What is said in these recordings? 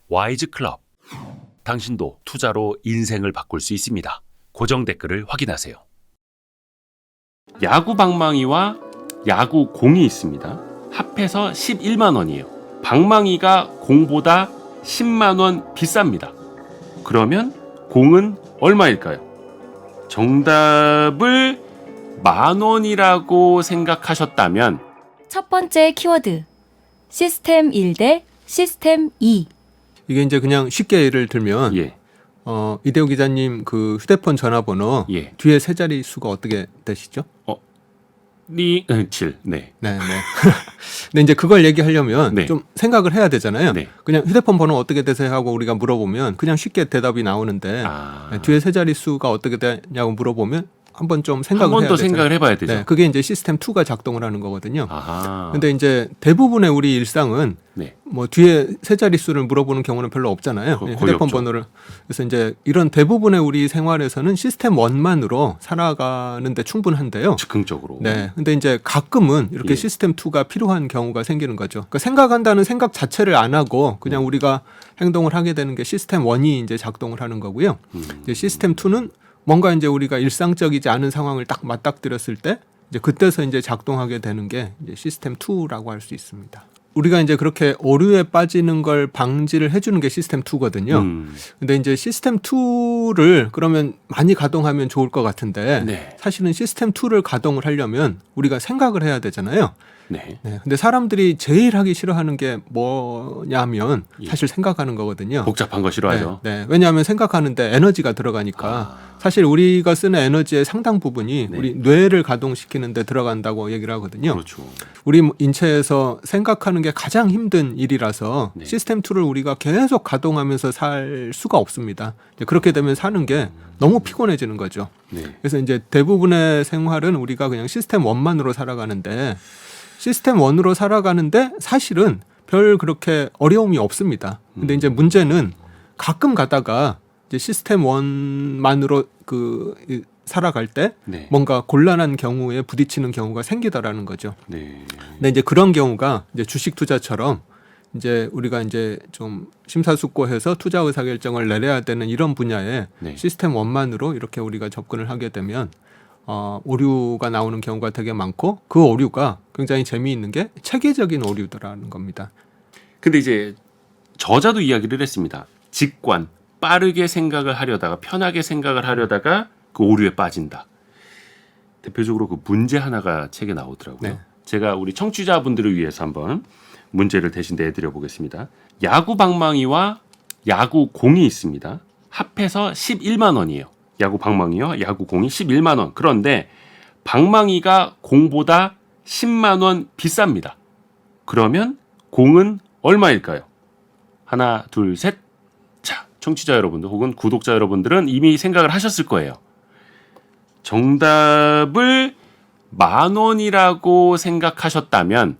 와이즈 클럽. 당신도 투자로 인생을 바꿀 수 있습니다. 고정 댓글을 확인하세요. 야구 방망이와 야구 공이 있습니다. 합해서 11만 원이에요. 방망이가 공보다 10만 원 비쌉니다. 그러면 공은 얼마일까요? 정답을 10,000원이라고 생각하셨다면 첫 번째 키워드 시스템 1 대 시스템 2. 이게 이제 그냥 쉽게 예를 들면 예. 이대호 기자님 그 휴대폰 전화번호 예. 뒤에 세 자리 수가 어떻게 되시죠? 7. 네. 네. 근데 이제 그걸 얘기하려면 네. 좀 생각을 해야 되잖아요. 네. 그냥 휴대폰 번호 어떻게 되세요 하고 우리가 물어보면 그냥 쉽게 대답이 나오는데 뒤에 세 자리 수가 어떻게 되냐고 물어보면 한번 좀 생각을 한 번 해야 더 되잖아요. 생각을 해봐야 되죠. 네, 그게 이제 시스템 2가 작동을 하는 거거든요. 아하. 근데 이제 대부분의 우리 일상은 네. 뭐 뒤에 세 자릿수를 물어보는 경우는 별로 없잖아요. 거의 휴대폰 없죠. 번호를. 그래서 이제 이런 대부분의 우리 생활에서는 시스템 1만으로 살아가는데 충분한데요. 즉흥적으로. 네. 근데 이제 가끔은 이렇게 예. 시스템 2가 필요한 경우가 생기는 거죠. 그러니까 생각한다는 생각 자체를 안 하고 그냥 우리가 행동을 하게 되는 게 시스템 1이 이제 작동을 하는 거고요. 이제 시스템 2는 뭔가 이제 우리가 일상적이지 않은 상황을 딱 맞닥뜨렸을 때 이제 그때서 이제 작동하게 되는 게 이제 시스템 2라고 할 수 있습니다. 우리가 이제 그렇게 오류에 빠지는 걸 방지를 해주는 게 시스템 2거든요. 근데 이제 시스템 2를 그러면 많이 가동하면 좋을 것 같은데 네. 사실은 시스템 2를 가동을 하려면 우리가 생각을 해야 되잖아요. 네. 네. 근데 사람들이 제일 하기 싫어하는 게 뭐냐면 사실 생각하는 거거든요. 복잡한 거 싫어하죠. 네. 왜냐하면 생각하는데 에너지가 들어가니까 사실 우리가 쓰는 에너지의 상당 부분이 네. 우리 뇌를 가동시키는 데 들어간다고 얘기를 하거든요. 그렇죠. 우리 인체에서 생각하는 게 가장 힘든 일이라서 네. 시스템 2를 우리가 계속 가동하면서 살 수가 없습니다. 이제 그렇게 되면 사는 게 너무 피곤해지는 거죠. 네. 그래서 이제 대부분의 생활은 우리가 그냥 시스템 1만으로 살아가는데 시스템 1으로 살아가는데 사실은 별 그렇게 어려움이 없습니다. 근데 이제 문제는 가끔 가다가 이제 시스템 1만으로 살아갈 때 네. 뭔가 곤란한 경우에 부딪히는 경우가 생기더라는 거죠. 네. 근데 이제 그런 경우가 이제 주식 투자처럼 이제 우리가 이제 좀 심사숙고해서 투자 의사 결정을 내려야 되는 이런 분야에 네. 시스템 1만으로 이렇게 우리가 접근을 하게 되면 오류가 나오는 경우가 되게 많고 그 오류가 굉장히 재미있는 게 체계적인 오류더라는 겁니다. 근데 이제 저자도 이야기를 했습니다. 직관, 빠르게 생각을 하려다가 편하게 생각을 하려다가 그 오류에 빠진다. 대표적으로 그 문제 하나가 책에 나오더라고요. 네. 제가 우리 청취자분들을 위해서 한번 문제를 대신 내드려 보겠습니다. 야구 방망이와 야구 공이 있습니다. 합해서 11만 원이에요. 야구 방망이와 야구 공이 11만 원. 그런데 방망이가 공보다 10만 원 비쌉니다. 그러면 공은 얼마일까요? 하나, 둘, 셋. 자, 청취자 여러분들 혹은 구독자 여러분들은 이미 생각을 하셨을 거예요. 정답을 10,000원이라고 생각하셨다면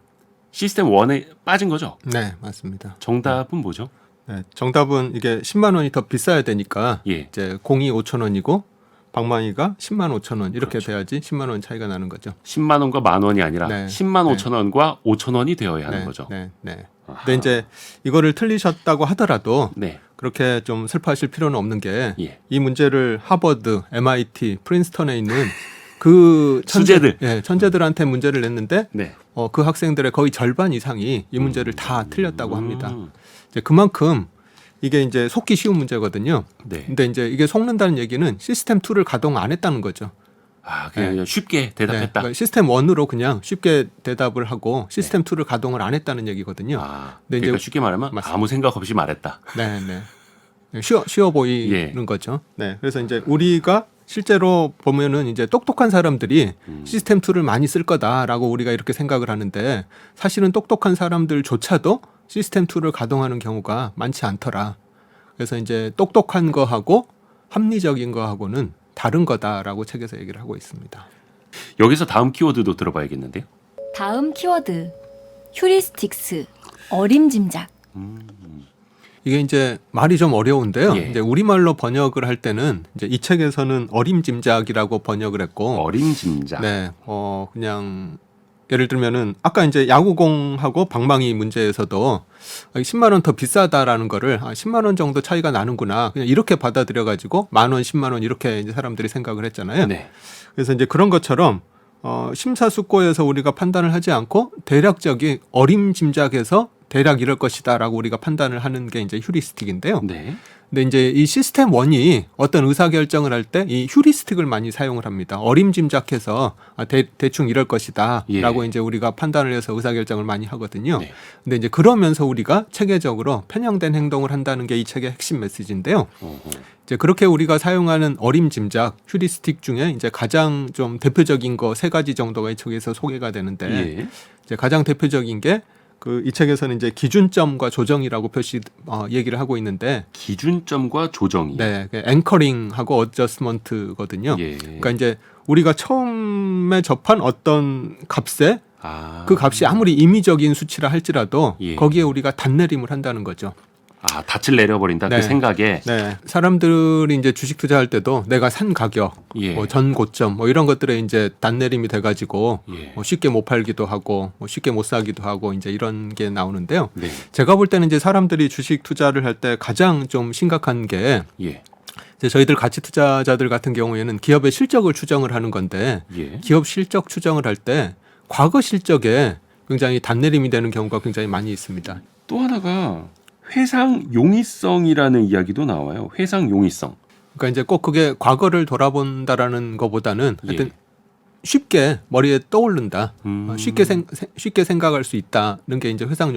시스템 1에 빠진 거죠? 네, 맞습니다. 정답은 뭐죠? 네, 정답은 이게 10만 원이 더 비싸야 되니까 예. 이제 공이 5,000원이고 방망이가 10만 5천 원 이렇게 그렇죠. 돼야지 10만 원 차이가 나는 거죠. 10만 원과 10,000원이 아니라 네. 10만 네. 5천 원과 5천 원이 되어야 하는 네, 거죠. 네, 네. 아하. 근데 이제 이거를 틀리셨다고 하더라도 네. 그렇게 좀 슬퍼하실 필요는 없는 게 이 예. 문제를 하버드, MIT, 프린스턴에 있는 그 수재들. 천재들한테 문제를 냈는데 네. 그 학생들의 거의 절반 이상이 이 문제를 다 틀렸다고 합니다. 음. 이제 그만큼 이게 이제 속기 쉬운 문제거든요. 네. 근데 이제 이게 속는다는 얘기는 시스템 2를 가동 안 했다는 거죠. 아, 그냥 네. 쉽게 대답했다. 그러니까 시스템 1으로 그냥 쉽게 대답을 하고 시스템 2를 가동을 안 했다는 얘기거든요. 아, 근데 그러니까 이제 쉽게 말하면 맞습니다. 아무 생각 없이 말했다. 네, 네. 쉬워 보이는 예. 거죠. 네. 그래서 이제 우리가 실제로 보면은 이제 똑똑한 사람들이 시스템 2를 많이 쓸 거다라고 우리가 이렇게 생각을 하는데 사실은 똑똑한 사람들조차도 시스템 2를 가동하는 경우가 많지 않더라. 그래서 이제 똑똑한 거하고 합리적인 거하고는 다른 거다라고 책에서 얘기를 하고 있습니다. 여기서 다음 키워드도 들어봐야겠는데요. 다음 키워드 휴리스틱스 어림짐작. 이게 이제 말이 좀 어려운데요. 예. 이제 우리말로 번역을 할 때는 이제 이 책에서는 어림짐작이라고 번역을 했고, 어림짐작. 네, 그냥 예를 들면은 아까 이제 야구공하고 방망이 문제에서도 10만 원 더 비싸다라는 거를 10만 원 정도 차이가 나는구나. 그냥 이렇게 받아들여 가지고 만 원, 10만 원 이렇게 이제 사람들이 생각을 했잖아요. 네. 그래서 이제 그런 것처럼 심사숙고해서 우리가 판단을 하지 않고 대략적인 어림짐작해서 대략 이럴 것이다라고 우리가 판단을 하는 게 이제 휴리스틱인데요. 네. 근데 이제 이 시스템 1이 어떤 의사결정을 할 때 이 휴리스틱을 많이 사용을 합니다. 어림짐작해서 대충 이럴 것이다 라고 예. 이제 우리가 판단을 해서 의사결정을 많이 하거든요. 네. 근데 이제 그러면서 우리가 체계적으로 편향된 행동을 한다는 게 이 책의 핵심 메시지인데요. 어허. 이제 그렇게 우리가 사용하는 어림짐작 휴리스틱 중에 이제 가장 좀 대표적인 거 3가지 정도가 이 책에서 소개가 되는데 예. 이제 가장 대표적인 게 이 책에서는 이제 기준점과 조정이라고 얘기를 하고 있는데 기준점과 조정이. 네, 앵커링하고 어저스먼트거든요. 예. 그러니까 이제 우리가 처음에 접한 어떤 값에 그 값이 아무리 임의적인 수치라 할지라도 예. 거기에 우리가 단내림을 한다는 거죠. 닻을 내려버린다. 네. 그 생각에. 네, 사람들이 이제 주식 투자할 때도 내가 산 가격, 예. 뭐 전 고점, 뭐 이런 것들에 이제 단내림이 돼가지고 예. 뭐 쉽게 못 팔기도 하고, 뭐 쉽게 못 사기도 하고 이제 이런 게 나오는데요. 네. 제가 볼 때는 이제 사람들이 주식 투자를 할 때 가장 좀 심각한 게 예. 이제 저희들 가치 투자자들 같은 경우에는 기업의 실적을 추정을 하는 건데 예. 기업 실적 추정을 할 때 과거 실적에 굉장히 단내림이 되는 경우가 굉장히 많이 있습니다. 또 하나가 회상 용이성이라는 이야기도 나와요. 회상 용이성. 그러니까 이제 꼭 그게 과거를 돌아본다라는 것보다는 예. 하여튼 쉽게 머리에 떠오른다. 쉽게 생각할 수 있다는 게 이제 회상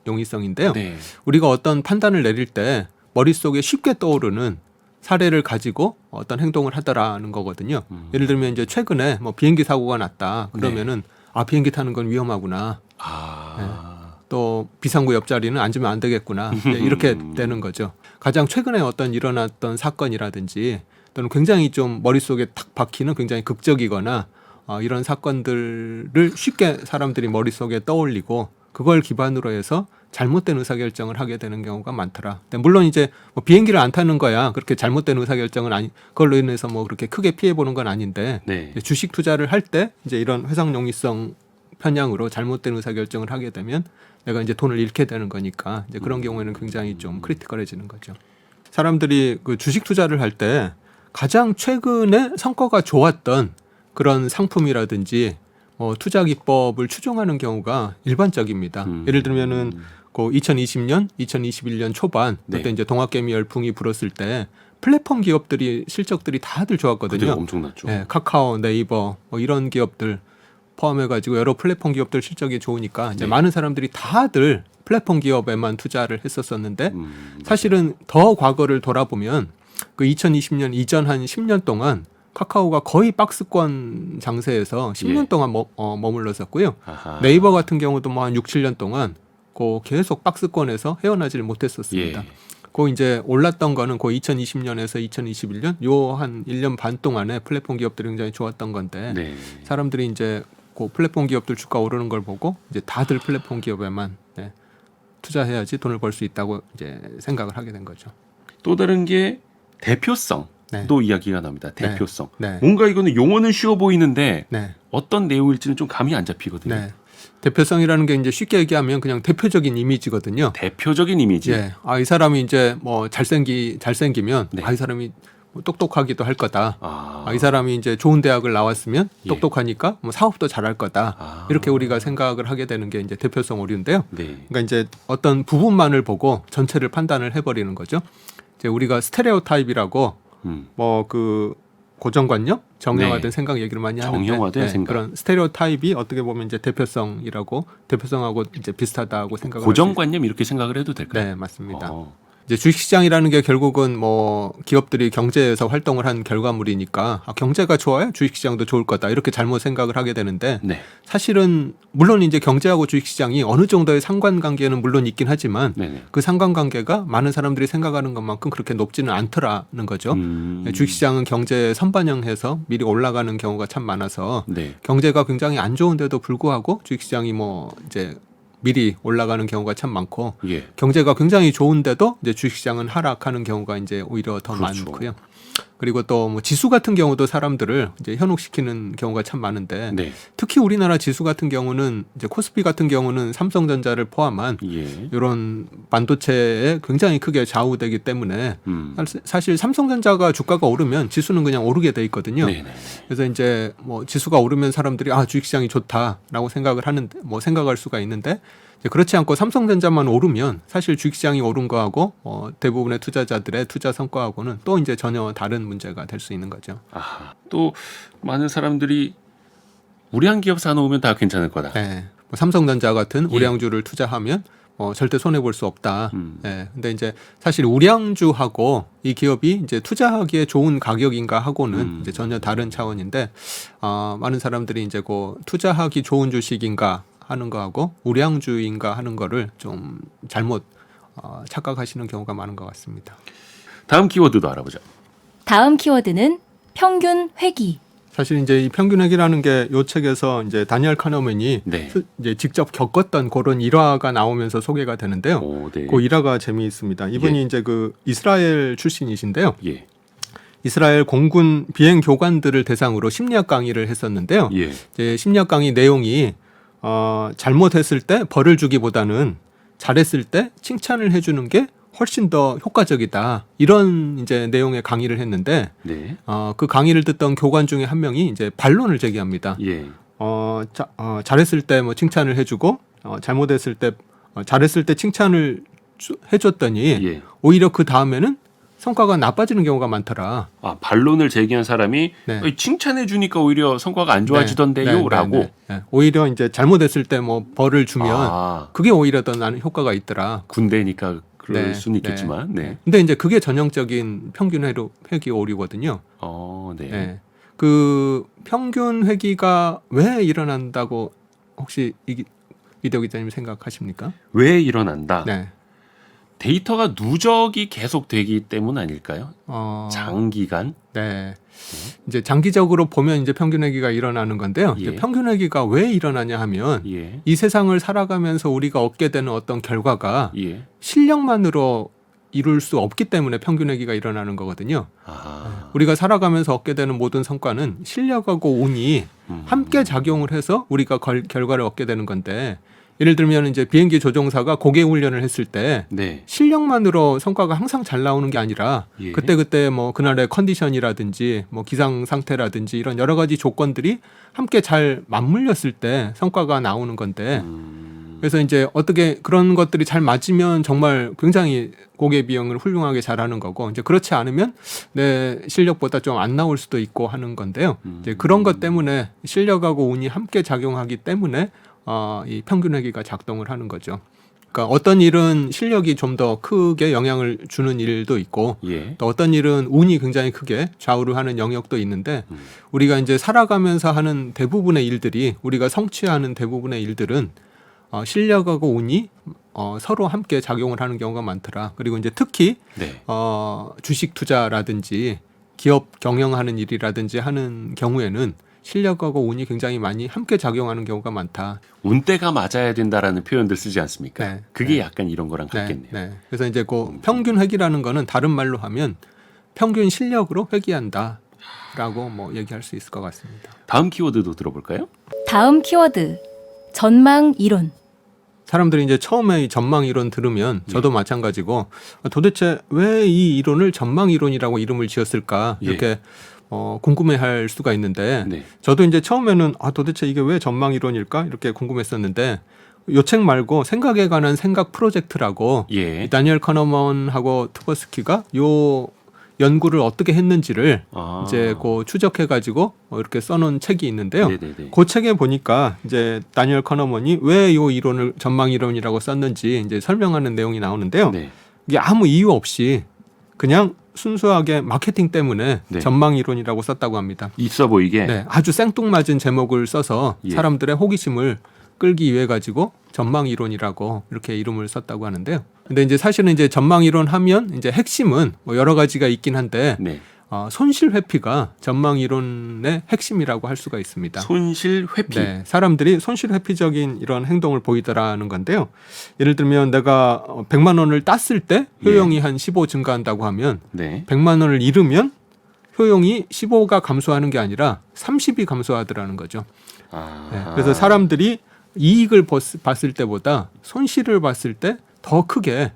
용이성인데요. 네. 우리가 어떤 판단을 내릴 때 머릿속에 쉽게 떠오르는 사례를 가지고 어떤 행동을 하더라는 거거든요. 예를 들면 이제 최근에 뭐 비행기 사고가 났다. 그러면은 비행기 타는 건 위험하구나. 또 비상구 옆자리는 앉으면 안 되겠구나. 이렇게 되는 거죠. 가장 최근에 어떤 일어났던 사건이라든지 또는 굉장히 좀 머릿속에 탁 박히는 굉장히 극적이거나 이런 사건들을 쉽게 사람들이 머릿속에 떠올리고 그걸 기반으로 해서 잘못된 의사결정을 하게 되는 경우가 많더라. 근데 물론 이제 뭐 비행기를 안 타는 거야. 그렇게 잘못된 의사결정은 그걸로 인해서 뭐 그렇게 크게 피해보는 건 아닌데 네. 주식 투자를 할 때 이제 이런 회상용이성 편향으로 잘못된 의사결정을 하게 되면 내가 이제 돈을 잃게 되는 거니까 이제 그런 경우에는 굉장히 좀 크리티컬해지는 거죠. 사람들이 그 주식 투자를 할 때 가장 최근에 성과가 좋았던 그런 상품이라든지 투자 기법을 추종하는 경우가 일반적입니다. 예를 들면은 그 2020년, 2021년 초반 네. 그때 이제 동학개미 열풍이 불었을 때 플랫폼 기업들이 실적들이 다들 좋았거든요. 그때 엄청났죠. 네, 카카오, 네이버 뭐 이런 기업들 포함해가지고 여러 플랫폼 기업들 실적이 좋으니까 이제 네. 많은 사람들이 다들 플랫폼 기업에만 투자를 했었었는데 사실은 더 과거를 돌아보면 그 2020년 이전 한 10년 동안 카카오가 거의 박스권 장세에서 10년 예. 동안 머물렀었고요. 아하. 네이버 같은 경우도 뭐 한 6, 7년 동안 계속 박스권에서 헤어나지를 못했었습니다. 예. 이제 올랐던 거는 2020년에서 2021년 요 한 1년 반 동안에 플랫폼 기업들이 굉장히 좋았던 건데 네. 사람들이 이제 그 플랫폼 기업들 주가 오르는 걸 보고 이제 다들 플랫폼 기업에만 투자해야지 돈을 벌 수 있다고 이제 생각을 하게 된 거죠. 또 다른 게 대표성. 네. 또 이야기가 나옵니다. 대표성. 네. 뭔가 이거는 용어는 쉬워 보이는데 네. 어떤 내용일지는 좀 감이 안 잡히거든요. 네. 대표성이라는 게 이제 쉽게 얘기하면 그냥 대표적인 이미지거든요. 대표적인 이미지. 예. 이 사람이 이제 뭐 잘생기면 네. 이 사람이 뭐 똑똑하기도 할 거다. 아. 이 사람이 이제 좋은 대학을 나왔으면 예. 똑똑하니까 뭐 사업도 잘할 거다. 이렇게 우리가 생각을 하게 되는 게 이제 대표성 오류인데요. 네. 그러니까 이제 어떤 부분만을 보고 전체를 판단을 해버리는 거죠. 이제 우리가 스테레오타입이라고 뭐 그 고정관념, 정형화된 네. 생각 얘기를 많이 하는데 정형화된 생각. 그런 스테레오타입이 어떻게 보면 이제 대표성하고 이제 비슷하다고 생각을 고정관념 이렇게 생각을 해도 될까요? 네, 맞습니다. 이제 주식시장이라는 게 결국은 뭐 기업들이 경제에서 활동을 한 결과물이니까 경제가 좋아야 주식시장도 좋을 거다 이렇게 잘못 생각을 하게 되는데 네. 사실은 물론 이제 경제하고 주식시장이 어느 정도의 상관관계는 물론 있긴 하지만 네네. 그 상관관계가 많은 사람들이 생각하는 것만큼 그렇게 높지는 않더라는 거죠. 주식시장은 경제에 선반영해서 미리 올라가는 경우가 참 많아서 네. 경제가 굉장히 안 좋은데도 불구하고 주식시장이 뭐 이제 미리 올라가는 경우가 참 많고 예. 경제가 굉장히 좋은데도 이제 주식시장은 하락하는 경우가 이제 오히려 더 그렇죠. 많고요. 그리고 또 뭐 지수 같은 경우도 사람들을 이제 현혹시키는 경우가 참 많은데 네. 특히 우리나라 지수 같은 경우는 이제 코스피 같은 경우는 삼성전자를 포함한 예. 이런 반도체에 굉장히 크게 좌우되기 때문에 음. 사실 삼성전자가 주가가 오르면 지수는 그냥 오르게 돼 있거든요. 네네. 그래서 이제 뭐 지수가 오르면 사람들이 주식시장이 좋다라고 생각을 하는데 뭐 생각할 수가 있는데 이제 그렇지 않고 삼성전자만 오르면 사실 주식시장이 오른 거하고 대부분의 투자자들의 투자 성과하고는 또 이제 전혀 다른 문제가 될 수 있는 거죠. 아, 또 많은 사람들이 우량 기업 사놓으면 다 괜찮을 거다. 네. 뭐 삼성전자 같은 예. 우량주를 투자하면 절대 손해 볼 수 없다. 음. 네. 근데 이제 사실 우량주하고 이 기업이 이제 투자하기에 좋은 가격인가 하고는 이제 전혀 다른 차원인데 많은 사람들이 이제 그 투자하기 좋은 주식인가 하는 거하고 우량주인가 하는 거를 좀 잘못 착각하시는 경우가 많은 것 같습니다. 다음 키워드도 알아보죠. 다음 키워드는 평균 회귀. 사실 이제 이 평균액이라는 게 요 책에서 이제 다니엘 카너맨이 네. 이제 직접 겪었던 그런 일화가 나오면서 소개가 되는데요. 오, 네. 그 일화가 재미있습니다. 이분이 이제 그 이스라엘 출신이신데요. 예. 이스라엘 공군 비행 교관들을 대상으로 심리학 강의를 했었는데요. 예. 이제 심리학 강의 내용이 잘못했을 때 벌을 주기보다는 잘했을 때 칭찬을 해주는 게 훨씬 더 효과적이다. 이런 이제 내용의 강의를 했는데 네. 그 강의를 듣던 교관 중에 한 명이 이제 반론을 제기합니다. 예. 잘했을 때 뭐 칭찬을 해주고 잘못했을 때 잘했을 때 칭찬을 해줬더니 예. 오히려 그 다음에는 성과가 나빠지는 경우가 많더라. 아, 반론을 제기한 사람이 네. 칭찬해 주니까 오히려 성과가 안 좋아지던데요라고. 네. 오히려 이제 잘못했을 때 뭐 벌을 주면 아, 그게 오히려 더 나는 효과가 있더라. 군대니까 그럴 네, 수는 있겠지만. 네. 근데 이제 그게 전형적인 평균 회귀 오류거든요. 네. 네. 그 평균 회귀가 왜 일어난다고 혹시 이대호 기자님 생각하십니까? 왜 일어난다? 네. 데이터가 누적이 계속 되기 때문 아닐까요? 장기간. 네. 이제 장기적으로 보면 이제 평균 회귀가 일어나는 건데요. 예. 이제 평균 회귀가 왜 일어나냐 하면 예. 이 세상을 살아가면서 우리가 얻게 되는 어떤 결과가 예. 실력만으로 이룰 수 없기 때문에 평균 회귀가 일어나는 거거든요. 아. 우리가 살아가면서 얻게 되는 모든 성과는 실력하고 운이 함께 작용을 해서 우리가 결과를 얻게 되는 건데 예를 들면 이제 비행기 조종사가 고개 훈련을 했을 때 네. 실력만으로 성과가 항상 잘 나오는 게 아니라 예. 그때 뭐 그날의 컨디션이라든지 뭐 기상 상태라든지 이런 여러 가지 조건들이 함께 잘 맞물렸을 때 성과가 나오는 건데 그래서 이제 어떻게 그런 것들이 잘 맞으면 정말 굉장히 고개 비행을 훌륭하게 잘하는 거고 이제 그렇지 않으면 내 실력보다 좀 안 나올 수도 있고 하는 건데요. 이제 그런 것 때문에 실력하고 운이 함께 작용하기 때문에 이 평균 회귀가 작동을 하는 거죠. 그러니까 어떤 일은 실력이 좀 더 크게 영향을 주는 일도 있고 예. 또 어떤 일은 운이 굉장히 크게 좌우를 하는 영역도 있는데 우리가 이제 살아가면서 하는 대부분의 일들이 우리가 성취하는 대부분의 일들은 실력하고 운이 서로 함께 작용을 하는 경우가 많더라. 그리고 이제 특히 네. 주식 투자라든지 기업 경영하는 일이라든지 하는 경우에는 실력하고 운이 굉장히 많이 함께 작용하는 경우가 많다. 운때가 맞아야 된다라는 표현들 쓰지 않습니까? 네. 그게 네. 약간 이런 거랑 같겠네요. 네. 그래서 이제 그 평균 회귀라는 거는 다른 말로 하면 평균 실력으로 회귀한다라고 뭐 얘기할 수 있을 것 같습니다. 다음 키워드도 들어볼까요? 다음 키워드 전망 이론. 사람들이 이제 처음에 이 전망 이론 들으면 저도 마찬가지고 도대체 왜 이 이론을 전망 이론이라고 이름을 지었을까 이렇게 궁금해할 수가 있는데 네. 저도 이제 처음에는 도대체 이게 왜 전망 이론일까 이렇게 궁금했었는데 요 책 말고 생각에 관한 생각 프로젝트라고 예. 이 다니엘 커너먼하고 투버스키가 요 연구를 어떻게 했는지를 이제 그 추적해 가지고 이렇게 써놓은 책이 있는데요. 네네네. 그 책에 보니까 이제 다니엘 커너먼이 왜 요 이론을 전망 이론이라고 썼는지 이제 설명하는 내용이 나오는데요. 네. 이게 아무 이유 없이 그냥 순수하게 마케팅 때문에 네. 전망 이론이라고 썼다고 합니다. 있어 보이게. 네, 아주 생뚱맞은 제목을 써서 예. 사람들의 호기심을 끌기 위해 가지고 전망 이론이라고 이렇게 이름을 썼다고 하는데요. 근데 이제 사실은 이제 전망 이론 하면 이제 핵심은 뭐 여러 가지가 있긴 한데 네. 손실 회피가 전망 이론의 핵심이라고 할 수가 있습니다. 손실 회피. 네, 사람들이 손실 회피적인 이런 행동을 보이더라는 건데요. 예를 들면 내가 100만 원을 땄을 때 효용이 한 15 증가한다고 하면 네. 100만 원을 잃으면 효용이 15가 감소하는 게 아니라 30이 감소하더라는 거죠. 네, 그래서 사람들이 이익을 봤을 때보다 손실을 봤을 때 더 크게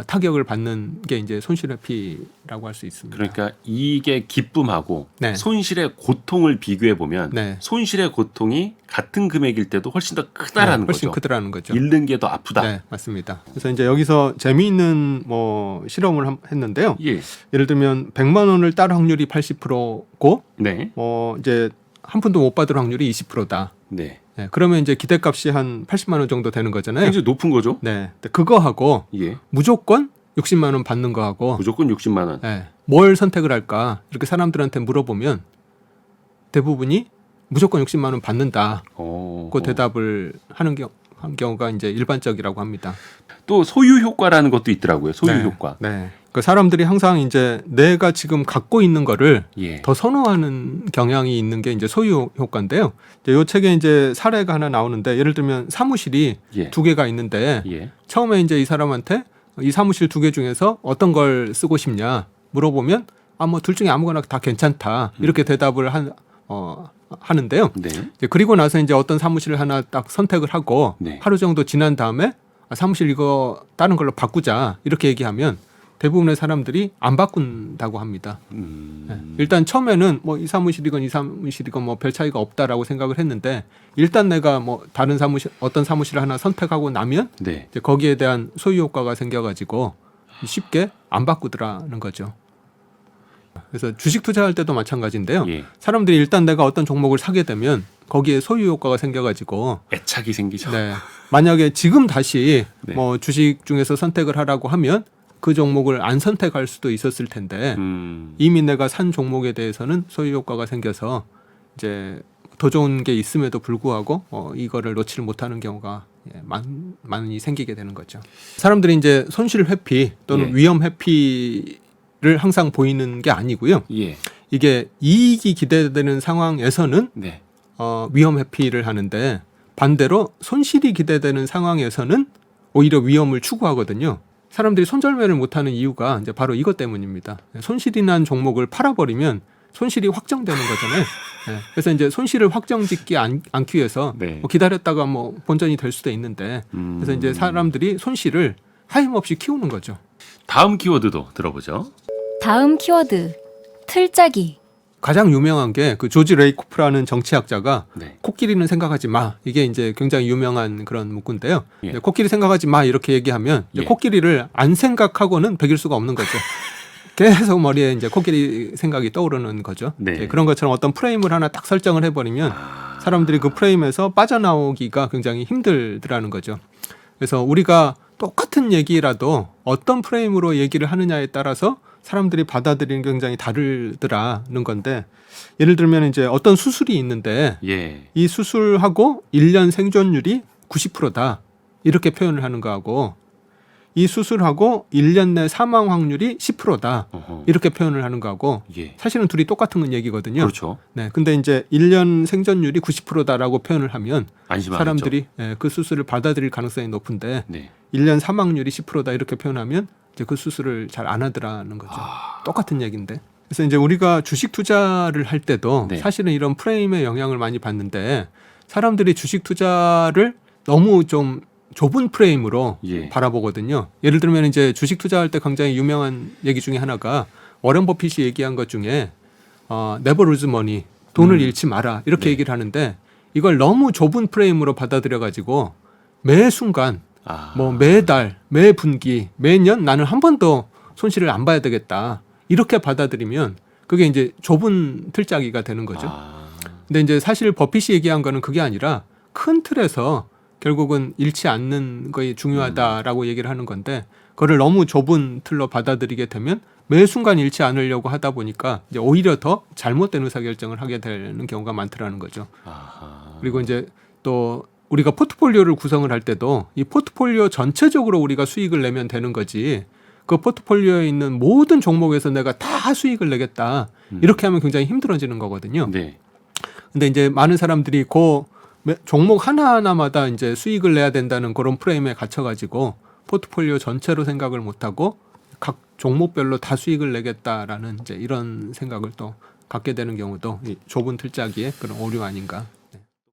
타격을 받는 게 이제 손실 회피라고 할 수 있습니다. 그러니까 이익의 기쁨하고 네. 손실의 고통을 비교해 보면 네. 손실의 고통이 같은 금액일 때도 훨씬 더 크다라는 훨씬 거죠. 크더라는 거죠. 잃는 게 더 아프다. 네, 맞습니다. 그래서 이제 여기서 재미있는 뭐 실험을 했는데요. 예. 예를 들면 100만 원을 딸 확률이 80%고 네. 이제 한 푼도 못 받을 확률이 20%다. 네. 네, 그러면 이제 기대값이 한 80만 원 정도 되는 거잖아요. 굉장히 높은 거죠. 네, 근데 그거하고 예. 무조건 60만 원 받는 거하고 무조건 60만 원. 네, 뭘 선택을 할까 이렇게 사람들한테 물어보면 대부분이 무조건 60만 원 받는다. 그 대답을 하는 경우가 이제 일반적이라고 합니다. 또 소유 효과라는 것도 있더라고요. 소유 네, 효과. 네. 그 사람들이 항상 이제 내가 지금 갖고 있는 거를 예. 더 선호하는 경향이 있는 게 이제 소유 효과인데요. 이제 요 책에 이제 사례가 하나 나오는데 예를 들면 사무실이 예. 2개가 있는데 예. 처음에 이제 이 사람한테 이 사무실 2개 중에서 어떤 걸 쓰고 싶냐 물어보면 뭐 둘 중에 아무거나 다 괜찮다 이렇게 대답을 하는데요. 네. 이제 그리고 나서 이제 어떤 사무실을 하나 딱 선택을 하고 네. 하루 정도 지난 다음에 사무실 이거 다른 걸로 바꾸자 이렇게 얘기하면 대부분의 사람들이 안 바꾼다고 합니다. 네. 일단 처음에는 뭐 이 사무실이건 이 사무실이건 뭐 별 차이가 없다라고 생각을 했는데 일단 내가 뭐 다른 사무실 어떤 사무실을 하나 선택하고 나면 네. 이제 거기에 대한 소유 효과가 생겨가지고 쉽게 안 바꾸더라는 거죠. 그래서 주식 투자할 때도 마찬가지인데요. 예. 사람들이 일단 내가 어떤 종목을 사게 되면 거기에 소유 효과가 생겨가지고 애착이 생기죠. 네. 만약에 지금 다시 네. 뭐 주식 중에서 선택을 하라고 하면 그 종목을 안 선택할 수도 있었을 텐데 이미 내가 산 종목에 대해서는 소유 효과가 생겨서 이제 더 좋은 게 있음에도 불구하고 이거를 놓지를 못하는 경우가 많이 생기게 되는 거죠. 사람들이 이제 손실 회피 또는 예. 위험 회피를 항상 보이는 게 아니고요. 예. 이게 이익이 기대되는 상황에서는 네. 위험 회피를 하는데 반대로 손실이 기대되는 상황에서는 오히려 위험을 추구하거든요. 사람들이 손절매를 못하는 이유가 이제 바로 이것 때문입니다. 손실이 난 종목을 팔아버리면 손실이 확정되는 거잖아요. 네. 그래서 이제 손실을 확정짓기 않기 위해서 네. 뭐 기다렸다가 뭐 본전이 될 수도 있는데 그래서 이제 사람들이 손실을 하염없이 키우는 거죠. 다음 키워드도 들어보죠. 다음 키워드 틀짜기. 가장 유명한 게 그 조지 레이코프라는 정치학자가 네. 코끼리는 생각하지 마. 이게 이제 굉장히 유명한 그런 문구인데요. 예. 코끼리 생각하지 마 이렇게 얘기하면 예. 코끼리를 안 생각하고는 베길 수가 없는 거죠. 계속 머리에 이제 코끼리 생각이 떠오르는 거죠. 네. 그런 것처럼 어떤 프레임을 하나 딱 설정을 해버리면 사람들이 그 프레임에서 빠져나오기가 굉장히 힘들더라는 거죠. 그래서 우리가 똑같은 얘기라도 어떤 프레임으로 얘기를 하느냐에 따라서 사람들이 받아들이는 게 굉장히 다르더라는 건데 예를 들면 이제 어떤 수술이 있는데 예. 이 수술하고 1년 생존율이 90%다 이렇게 표현을 하는 거하고 이 수술하고 1년 내 사망 확률이 10%다 어허. 이렇게 표현을 하는 거하고 예. 사실은 둘이 똑같은 얘기거든요. 그렇죠. 네, 근데 이제 1년 생존율이 90%다라고 표현을 하면 안심하겠죠. 사람들이 그 수술을 받아들일 가능성이 높은데 네. 1년 사망률이 10%다 이렇게 표현하면 이제 그 수술을 잘 안 하더라는 거죠. 똑같은 얘기인데. 그래서 이제 우리가 주식 투자를 할 때도 네. 사실은 이런 프레임의 영향을 많이 받는데 사람들이 주식 투자를 너무 좀 좁은 프레임으로 예. 바라보거든요. 예를 들면 이제 주식 투자할 때 굉장히 유명한 얘기 중에 하나가 워런 버핏이 얘기한 것 중에 never lose money, 돈을 잃지 마라 이렇게 네. 얘기를 하는데 이걸 너무 좁은 프레임으로 받아들여 가지고 매 순간 뭐 매달, 매 분기, 매년 나는 한 번도 손실을 안 봐야 되겠다. 이렇게 받아들이면 그게 이제 좁은 틀짜기가 되는 거죠. 근데 이제 사실 버핏이 얘기한 거는 그게 아니라 큰 틀에서 결국은 잃지 않는 것이 중요하다라고 얘기를 하는 건데 그거를 너무 좁은 틀로 받아들이게 되면 매 순간 잃지 않으려고 하다 보니까 이제 오히려 더 잘못된 의사결정을 하게 되는 경우가 많더라는 거죠. 그리고 이제 또 우리가 포트폴리오를 구성을 할 때도 이 포트폴리오 전체적으로 우리가 수익을 내면 되는 거지 그 포트폴리오에 있는 모든 종목에서 내가 다 수익을 내겠다 이렇게 하면 굉장히 힘들어지는 거거든요. 네. 근데 이제 많은 사람들이 그 종목 하나하나마다 이제 수익을 내야 된다는 그런 프레임에 갇혀가지고 포트폴리오 전체로 생각을 못하고 각 종목별로 다 수익을 내겠다라는 이제 이런 생각을 또 갖게 되는 경우도 이 좁은 틀짜기의 그런 오류 아닌가